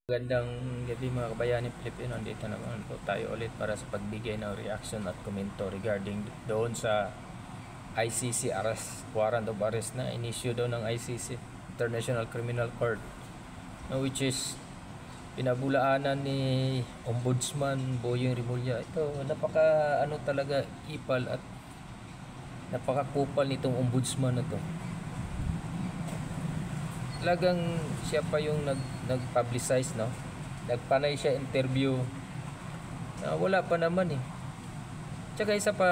Magandang gabi mga kabayani Pilipino. Dito naman po tayo ulit para sa pagbigay ng reaction at komento regarding doon sa ICC arrest, warrant of arrest na inisyu doon ng ICC, International Criminal Court, which is pinabulaanan ni Ombudsman Boyeng Rimulya. Ito, napaka talaga ipal at napakakupal nitong ombudsman na to. Talagang siya pa yung nag-publicize, no? Nagpanay siya interview na wala pa naman eh. Tsaka isa pa,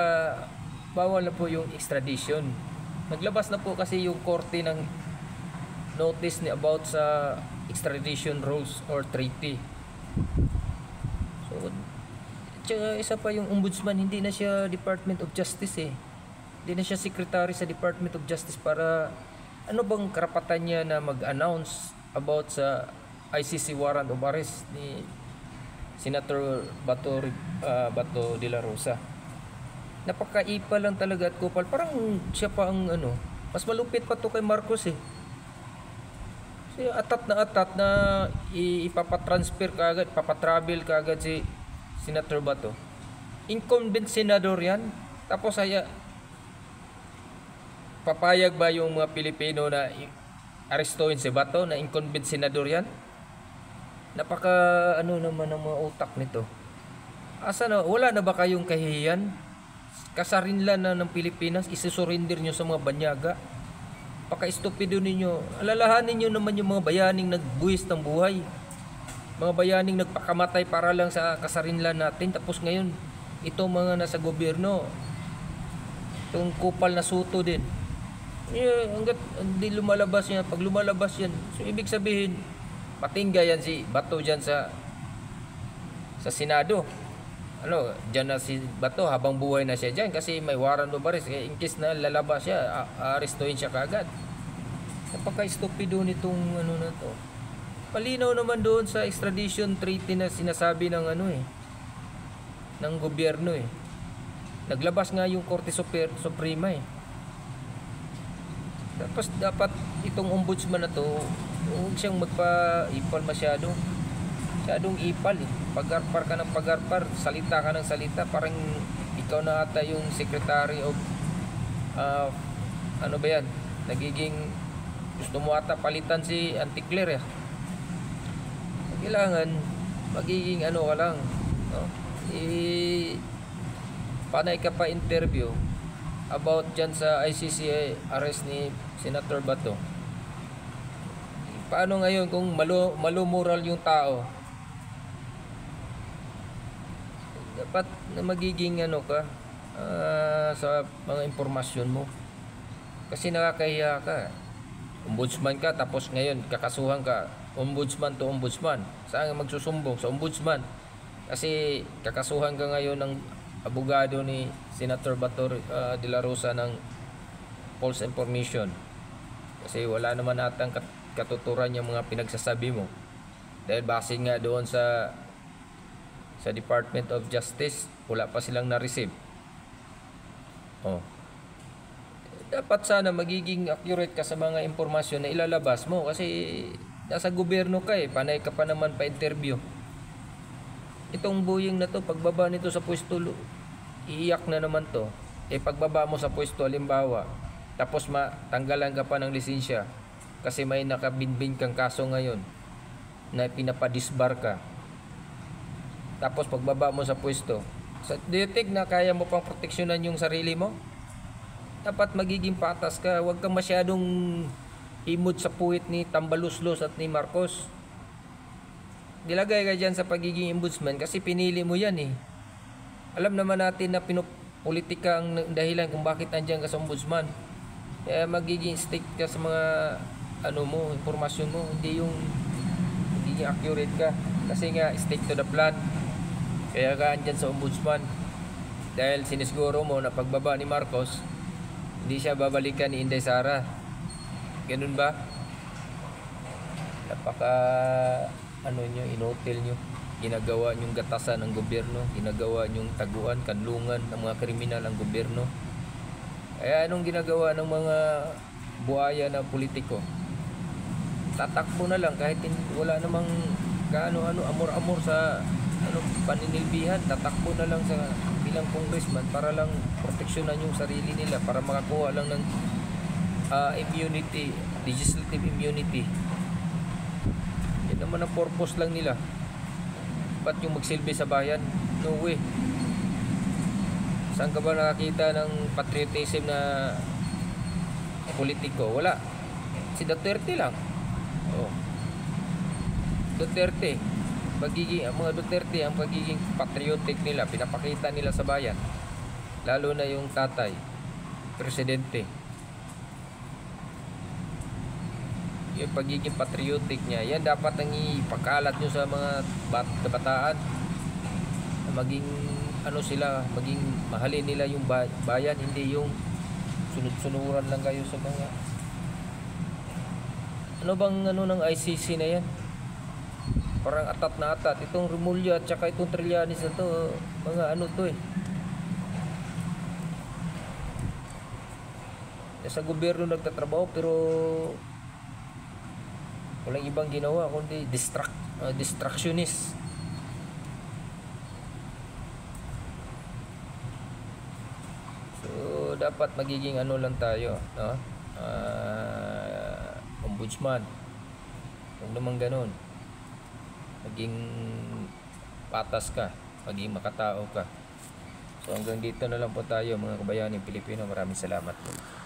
bawal na po yung extradition. Naglabas na po kasi yung korte ng notice ni about sa extradition rules or treaty. So, tsaka isa pa yung ombudsman, hindi na siya Department of Justice eh. Hindi na siya secretary sa Department of Justice para ano bang karapatan niya na mag-announce about sa ICC warrant of arrest ni Senator Bato de la Rosa. Napakaipa lang talaga at kupal. Parang siya pa ang mas malupit pa to kay Marcos eh. Kasi atat na ipapatransfer kaagad, papatravel kaagad si Senator Bato. Incumbent senador yan. Tapos papayag ba yung mga Pilipino na arestuhin si Bato na incumbent senador yan? Napaka naman ang mga utak nito. Asa na, wala na ba kayong kahihiyan? Kasarinlan na ng Pilipinas, isusurrender nyo sa mga banyaga. Paka-estupido ninyo. Alalahanin nyo naman yung mga bayaning nagbuwis ng buhay. Mga bayaning nagpakamatay para lang sa kasarinlan natin. Tapos ngayon, itong mga nasa gobyerno, itong kupal na suto din. Hanggat hindi lumalabas yan, pag lumalabas yan, so ibig sabihin patingga yan si Bato dyan sa Senado. Dyan na si Bato habang buhay na siya dyan kasi may warrant of arrest. In case na lalabas siya, arestuhin siya kaagad. Napaka-estupido nitong na to. Palinaw naman doon sa extradition treaty na sinasabi ng ng gobyerno eh. Naglabas nga yung Korte Suprema eh. Tapos dapat itong ombudsman na to, huwag siyang magpa-ipal masyado. Masyadong ipal eh. Pagarpar ka ng pagarpar, salita ka ng salita. Parang ikaw na ata yung secretary of ano ba yan? Nagiging gusto mo ata palitan si Anticler eh. Kailangan magiging ka lang, no? Panay ka pa interview about dyan sa ICC arrest ni Senator Bato. Paano ngayon kung malumural yung tao? Dapat na magiging ka sa mga impormasyon mo. Kasi nakakahiya ka. Ombudsman ka tapos ngayon kakasuhan ka. Ombudsman to ombudsman. Saan magsusumbong? Sa ombudsman. Kasi kakasuhan ka ngayon ng abogado ni Senator Bato de la Rosa ng false information. Kasi wala naman atang katuturan yung mga pinagsasabi mo. Dahil base nga doon sa Department of Justice, wala pa silang na-receive. Dapat sana magiging accurate ka sa mga impormasyon na ilalabas mo kasi nasa gobyerno ka eh. Panay ka pa naman pa-interview. Itong Boyeng na to, pagbaba nito sa pwesto, iiyak na naman to. Pagbaba mo sa pwesto, halimbawa, tapos matanggalan ka pa ng lisensya kasi may nakabinbin kang kaso ngayon na pinapadisbar ka. Tapos pagbaba mo sa pwesto, do you think na kaya mo pang proteksyonan yung sarili mo? Dapat magiging patas ka. Huwag kang masyadong imod sa puwit ni Tambaluslos at ni Marcos. Dilagay ka dyan sa pagiging ombudsman kasi pinili mo yan eh. Alam naman natin na pinopolitika ang dahilan kung bakit nandiyan ka sa ombudsman. Kaya magiging stick ka sa mga impormasyon mo, hindi yung magiging accurate ka. Kasi nga stick to the plan. Kaya ka andyan sa ombudsman. Dahil sinisguro mo na pagbaba ni Marcos, hindi siya babalikan ni Inday Sara. Ganun ba? Napaka inotel nyo, ginagawa nyong gatasan ng gobyerno, ginagawa nyong taguan, kanlungan ng mga kriminal ang gobyerno. Kaya anong ginagawa ng mga buhaya na politiko? tatakbo na lang kahit wala namang gaano amor-amor sa paninilbihan, tatakbo na lang sa bilang congressman para lang proteksyonan yung sarili nila, para makakuha lang ng immunity, legislative immunity. Yan naman ang purpose lang nila. Ba't yung magsilbi sa bayan? No way. Saan ka ba nakakita ng patriotism na politiko? Wala. Si Duterte lang. Duterte, ang mga Duterte, ang pagiging patriotic nila, pinapakita nila sa bayan. Lalo na yung tatay, presidente. Yung pagiging patriotic niya, yan dapat ang ipakalat nyo sa mga kabataan. Maging maging mahalin nila yung bayan, hindi yung sunod-sunuran lang kayo sa mga ng ICC na yan. Parang atat na atat. Itong Remulla at saka itong Trillanes na to, mga to eh. Sa gobyerno nagtatrabaho pero walang ibang ginawa kundi distractionist. So dapat magiging lang tayo, no? Ombudsman. Huwag naman ganun. Maging patas ka, maging makatao ka. So hanggang dito na lang po tayo mga kabayaning Pilipino. Maraming salamat po.